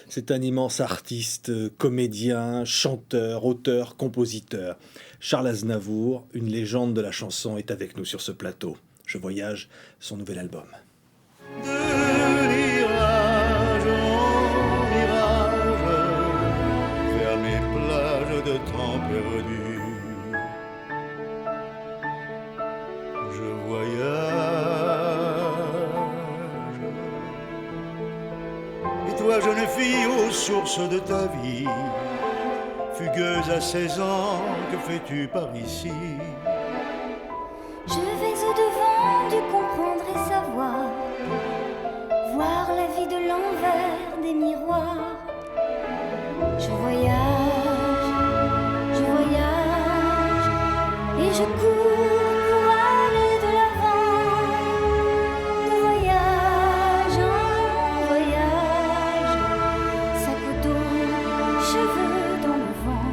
C'est un immense artiste, comédien, chanteur, auteur, compositeur. Charles Aznavour, une légende de la chanson, est avec nous sur ce plateau. Je voyage, son nouvel album. De mirage en mirage, vers mes plages de temps perdu, je voyage. Et toi, jeune fille, aux sources de ta vie, fugueuse à 16 ans, que fais-tu par ici? Je vais au-devant du comprendre et savoir, voir la vie de l'envers des miroirs. Je voyage, et je cours pour aller de l'avant. De voyage en voyage, sac au dos, cheveux dans le vent.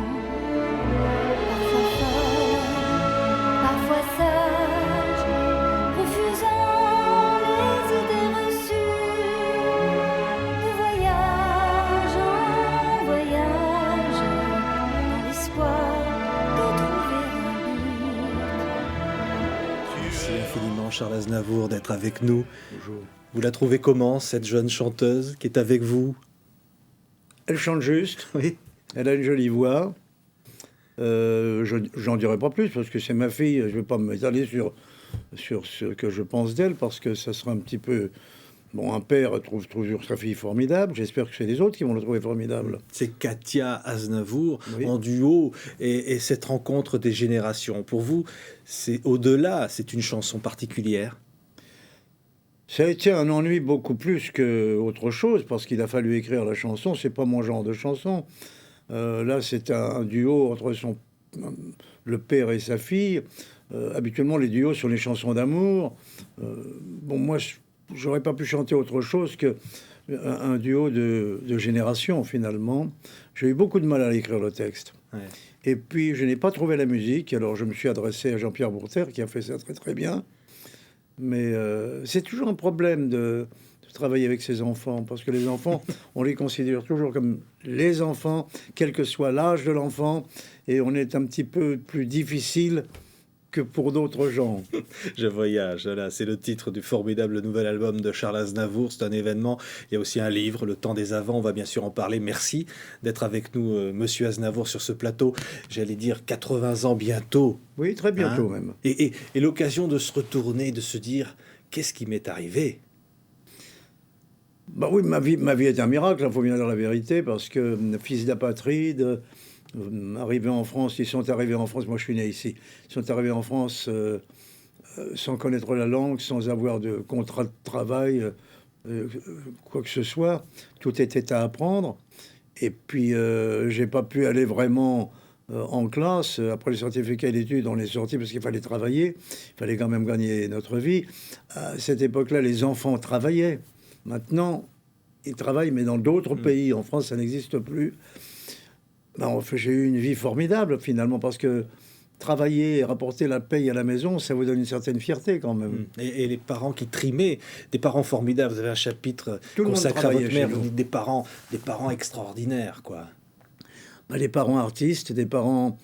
Parfois folle, parfois sage, refusant les idées reçues. De voyage en voyage, dans l'espoir de trouver un but. Merci infiniment Charles Aznavour d'être avec nous. Bonjour. Vous la trouvez comment, cette jeune chanteuse qui est avec vous? Elle chante juste, Oui. elle a une jolie voix. J'en dirai pas plus parce que c'est ma fille. Je ne vais pas m'étaler sur ce que je pense d'elle parce que ça sera un petit peu. Bon, un père trouve toujours sa fille formidable. J'espère que c'est les autres qui vont la trouver formidable. C'est Katia Aznavour Oui. en duo et cette rencontre des générations. Pour vous, c'est au-delà, c'est une chanson particulière. Ça a été un ennui beaucoup plus qu'autre chose parce qu'il a fallu écrire la chanson. C'est pas mon genre de chanson. Là, c'est un duo entre le père et sa fille. Habituellement, les duos sont les chansons d'amour. Bon, moi, j'aurais pas pu chanter autre chose que un duo de génération, finalement. J'ai eu beaucoup de mal à écrire le texte. Ouais. Et puis, je n'ai pas trouvé la musique. Alors, je me suis adressé à Jean-Pierre Bourter, qui a fait ça très, très bien. Mais c'est toujours un problème de travailler avec ses enfants, parce que les enfants, on les considère toujours comme les enfants, quel que soit l'âge de l'enfant, et on est un petit peu plus difficile que pour d'autres gens. Je voyage, voilà, c'est le titre du formidable nouvel album de Charles Aznavour. C'est un événement. Il y a aussi un livre, Le temps des avants. On va bien sûr en parler. Merci d'être avec nous, monsieur Aznavour, sur ce plateau. J'allais dire 80 ans bientôt. Oui, très bientôt Hein même. Et l'occasion de se retourner, de se dire qu'est-ce qui m'est arrivé? Bah oui, ma vie est un miracle, il faut bien dire la vérité, parce que fils d'apatride, arrivé en France, ils sont arrivés en France, moi je suis né ici, ils sont arrivés en France sans connaître la langue, sans avoir de contrat de travail, quoi que ce soit. Tout était à apprendre. Et puis, j'ai pas pu aller vraiment en classe. Après le certificat d'études, on est sorti parce qu'il fallait travailler. Il fallait quand même gagner notre vie. À cette époque-là, les enfants travaillaient. Maintenant, ils travaillent, mais dans d'autres pays. En France, ça n'existe plus. Ben, j'ai eu une vie formidable, finalement, parce que travailler et rapporter la paye à la maison, ça vous donne une certaine fierté, quand même. Et les parents qui trimaient, des parents formidables. Vous avez un chapitre Tout le monde consacré à travaillait votre mère. chez Vous nous. dites des parents extraordinaires, quoi. Ben, les parents artistes, des parents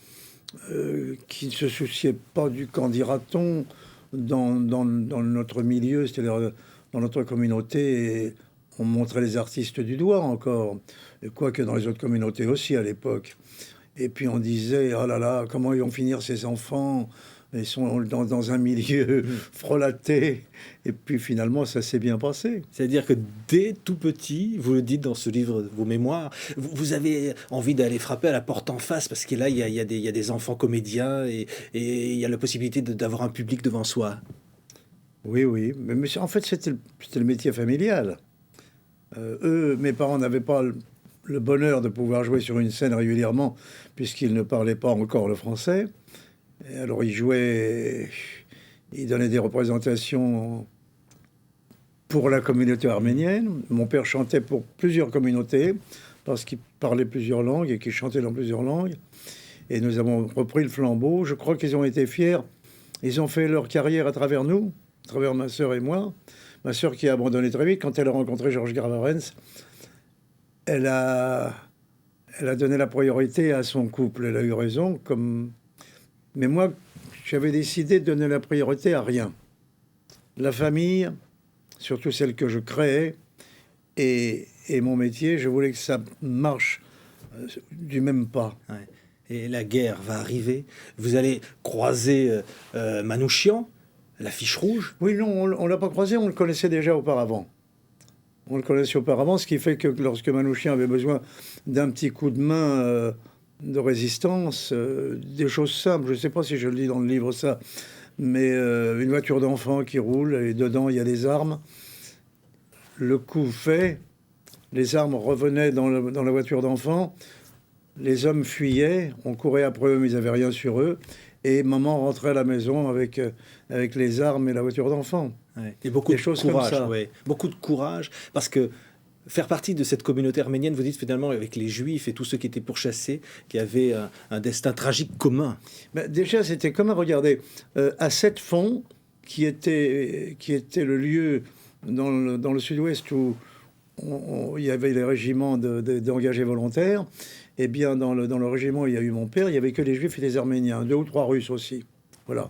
qui ne se souciaient pas du qu'en dira-t-on dans notre milieu, c'est-à-dire dans notre communauté. Et on montrait les artistes du doigt encore, et quoique dans les autres communautés aussi à l'époque. Et puis on disait, oh là là, comment ils vont finir ces enfants? Ils sont dans un milieu frelaté. Et puis finalement, ça s'est bien passé. C'est-à-dire que dès tout petit, vous le dites dans ce livre, vos mémoires, vous avez envie d'aller frapper à la porte en face, parce que là, il y a des enfants comédiens et il y a la possibilité d'avoir un public devant soi. Oui, oui. Mais en fait, c'était le métier familial. Mes parents n'avaient pas le bonheur de pouvoir jouer sur une scène régulièrement, puisqu'ils ne parlaient pas encore le français. Et alors, ils jouaient, ils donnaient des représentations pour la communauté arménienne. Mon père chantait pour plusieurs communautés, parce qu'il parlait plusieurs langues et qu'il chantait dans plusieurs langues. Et nous avons repris le flambeau. Je crois qu'ils ont été fiers. Ils ont fait leur carrière à travers nous. à travers ma sœur et moi. Ma sœur qui a abandonné très vite, quand elle a rencontré Georges Gravarens, elle a donné la priorité à son couple. Elle a eu raison, mais moi, j'avais décidé de donner la priorité à rien. La famille, surtout celle que je créais, et mon métier, je voulais que ça marche du même pas. Ouais. Et la guerre va arriver. Vous allez croiser Manouchian, l'affiche rouge. Oui, non, on ne l'a pas croisé, on le connaissait déjà auparavant. On le connaissait auparavant, ce qui fait que lorsque Manouchian avait besoin d'un petit coup de main de résistance, des choses simples, je ne sais pas si je le dis dans le livre ça, mais une voiture d'enfant qui roule et dedans il y a des armes. Le coup fait, les armes revenaient dans la voiture d'enfant, les hommes fuyaient, on courait après eux mais ils n'avaient rien sur eux, et maman rentrait à la maison avec les armes et la voiture d'enfant. Ouais. Et beaucoup Des de choses comme courage, ça. ouais. Beaucoup de courage, parce que faire partie de cette communauté arménienne, vous dites finalement avec les Juifs et tous ceux qui étaient pourchassés, qui avaient un destin tragique commun. Ben, déjà, c'était comme, regardez, à Sept-Fonds, qui était le lieu dans le sud-ouest où il y avait les régiments d'engagés volontaires, eh bien, dans le régiment où il y a eu mon père, il n'y avait que des Juifs et des Arméniens, 2 ou 3 Russes aussi. Voilà.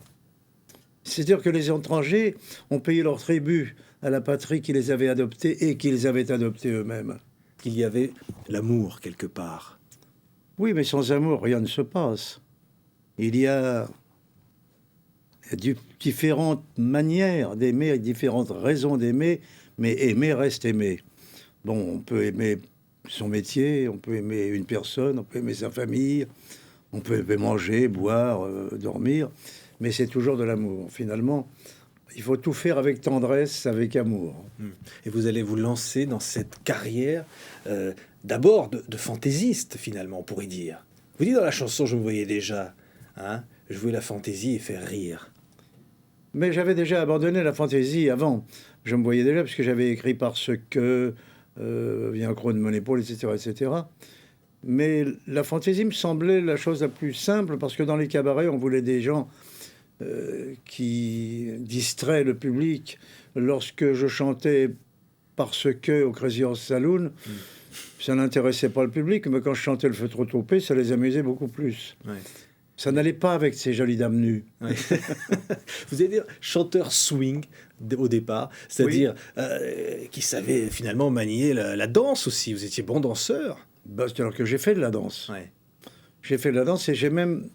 C'est-à-dire que les étrangers ont payé leur tribut à la patrie qui les avait adoptés et qu'ils avaient adoptés eux-mêmes. Qu'il y avait l'amour quelque part. Oui, mais sans amour, rien ne se passe. Il y a différentes manières d'aimer, différentes raisons d'aimer, mais aimer reste aimer. Bon, on peut aimer son métier, on peut aimer une personne, on peut aimer sa famille, on peut aimer manger, boire, dormir, mais c'est toujours de l'amour. Finalement, il faut tout faire avec tendresse, avec amour. Et vous allez vous lancer dans cette carrière d'abord de fantaisiste, finalement, on pourrait dire. Vous dites dans la chanson, je me voyais déjà, hein, jouer la fantaisie et faire rire. Mais j'avais déjà abandonné la fantaisie avant. Je me voyais déjà, parce que j'avais écrit Parce que, vient un croc de mon épaule, etc., etc. Mais la fantaisie me semblait la chose la plus simple, parce que dans les cabarets, on voulait des gens qui distraient le public. Lorsque je chantais Parce que au Crazy Horse Saloon, ça n'intéressait pas le public, mais quand je chantais Le Feu trop topé, ça les amusait beaucoup plus. Ouais. Ça n'allait pas avec ces jolies dames nues. Ouais. Vous allez dire chanteur swing au départ, c'est-à-dire qui savait finalement manier la danse aussi. Vous étiez bon danseur. Bah, c'est alors que j'ai fait de la danse. Ouais. J'ai fait de la danse et j'ai même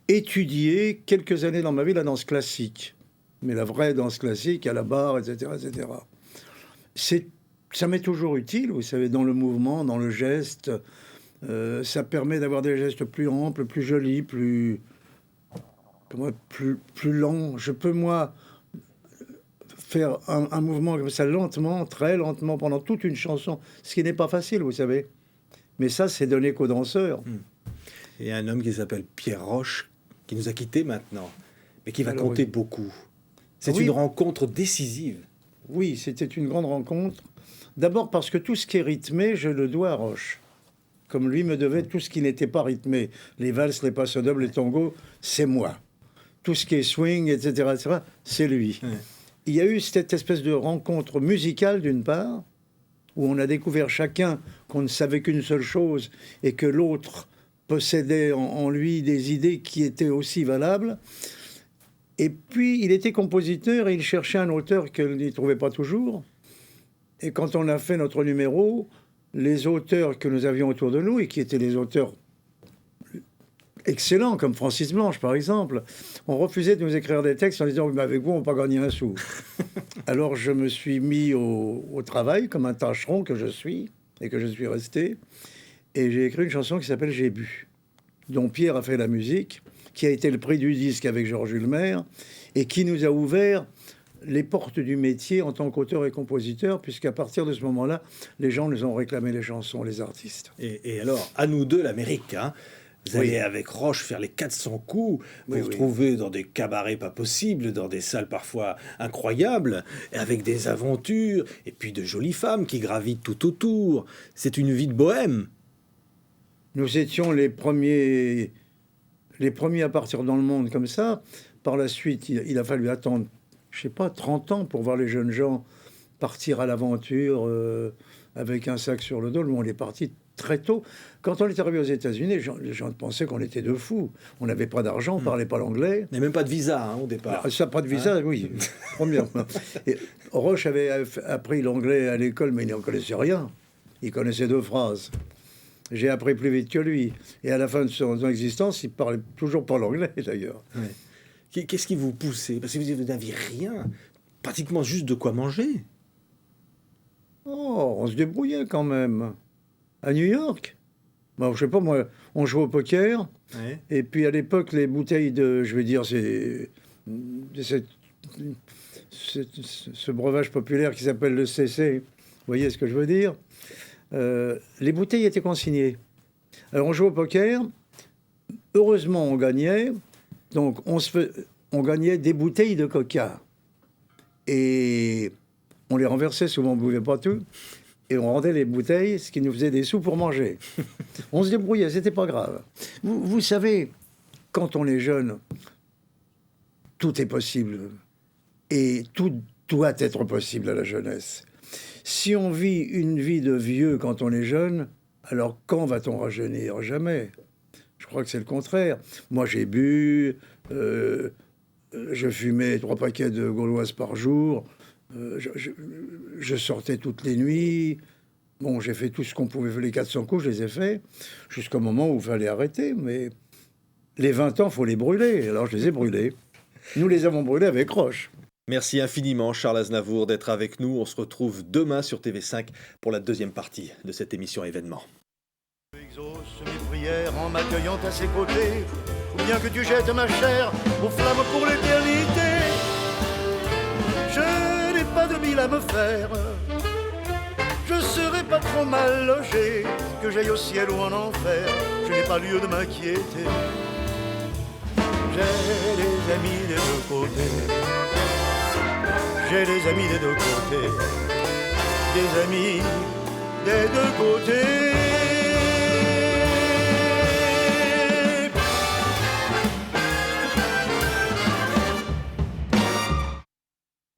étudié quelques années dans ma vie la danse classique. Mais la vraie danse classique, à la barre, etc., etc. Ça m'est toujours utile, vous savez, dans le mouvement, dans le geste. Ça permet d'avoir des gestes plus amples, plus jolis, plus lents. Je peux, moi, faire un mouvement comme ça lentement, très lentement, pendant toute une chanson, ce qui n'est pas facile, vous savez. Mais ça, c'est donné qu'aux danseurs. Et un homme qui s'appelle Pierre Roche, qui nous a quittés maintenant, mais qui va Alors, compter oui. beaucoup. C'est Oui. une rencontre décisive. Oui, c'était une grande rencontre. D'abord parce que tout ce qui est rythmé, je le dois à Roche. Comme lui me devait tout ce qui n'était pas rythmé. Les valses, les passos doubles, les tangos, c'est moi. Tout ce qui est swing, etc., c'est lui. Ouais. Il y a eu cette espèce de rencontre musicale, d'une part, où on a découvert chacun qu'on ne savait qu'une seule chose et que l'autre possédait en lui des idées qui étaient aussi valables. Et puis, il était compositeur et il cherchait un auteur qu'il n'y trouvait pas toujours. Et quand on a fait notre numéro, les auteurs que nous avions autour de nous, et qui étaient des auteurs excellents, comme Francis Blanche, par exemple, ont refusé de nous écrire des textes en disant « avec vous, on ne va pas gagner un sou ». Alors, je me suis mis au travail, comme un tâcheron que je suis, et que je suis resté, et j'ai écrit une chanson qui s'appelle « J'ai bu », dont Pierre a fait la musique, qui a été le prix du disque avec Georges Hulmer, et qui nous a ouvert les portes du métier en tant qu'auteur et compositeur, puisqu'à partir de ce moment-là, les gens nous ont réclamé les chansons, les artistes. Et alors, à nous deux, l'Amérique, hein, vous Oui. allez avec Roche faire les 400 coups, vous Oui, vous oui. retrouvez dans des cabarets pas possibles, dans des salles parfois incroyables, et avec des aventures, et puis de jolies femmes qui gravitent tout autour. C'est une vie de bohème. Nous étions les premiers à partir dans le monde comme ça. Par la suite, il a fallu attendre je sais pas, 30 ans pour voir les jeunes gens partir à l'aventure avec un sac sur le dos. Nous, on est partis très tôt. Quand on est arrivé aux États-Unis, les gens pensaient qu'on était deux fous. On n'avait pas d'argent, on parlait pas l'anglais. Il n'y a même pas de visa hein, au départ. Ça, pas de visa, oui. Premièrement. Et Roche avait appris l'anglais à l'école, mais il n'en connaissait rien. Il connaissait 2 phrases. J'ai appris plus vite que lui. Et à la fin de son existence, il parlait toujours pas l'anglais, d'ailleurs. Ouais. Qu'est-ce qui vous poussait? Parce que vous n'aviez rien, pratiquement juste de quoi manger. Oh, on se débrouillait quand même. À New York. Bon, je sais pas, moi, on jouait au poker. Ouais. Et puis à l'époque, les bouteilles de, je vais dire, ce breuvage populaire qui s'appelle le CC. Vous voyez ce que je veux dire? Les bouteilles étaient consignées. Alors on jouait au poker. Heureusement, on gagnait. Donc on gagnait des bouteilles de coca. Et on les renversait, souvent on ne buvait pas tout. Et on rendait les bouteilles, ce qui nous faisait des sous pour manger. On se débrouillait, c'était pas grave. Vous savez, quand on est jeune, tout est possible. Et tout doit être possible à la jeunesse. Si on vit une vie de vieux quand on est jeune, alors quand va-t-on rajeunir? Jamais. Je crois que c'est le contraire. Moi, j'ai bu, je fumais 3 paquets de gauloises par jour, je sortais toutes les nuits. Bon, j'ai fait tout ce qu'on pouvait faire, les 400 coups, je les ai faits, jusqu'au moment où il fallait arrêter. Mais les 20 ans, il faut les brûler. Alors, je les ai brûlés. Nous les avons brûlés avec Roche. Merci infiniment, Charles Aznavour, d'être avec nous. On se retrouve demain sur TV5 pour la 2e partie de cette émission événement. Exauce mes prières en m'accueillant à ses côtés, ou bien que tu jettes ma chair aux flammes pour l'éternité. Je n'ai pas de mille à me faire, je serai pas trop mal logé, que j'aille au ciel ou en enfer, je n'ai pas lieu de m'inquiéter. J'ai des amis des 2 côtés, j'ai des amis des 2 côtés, des amis des 2 côtés.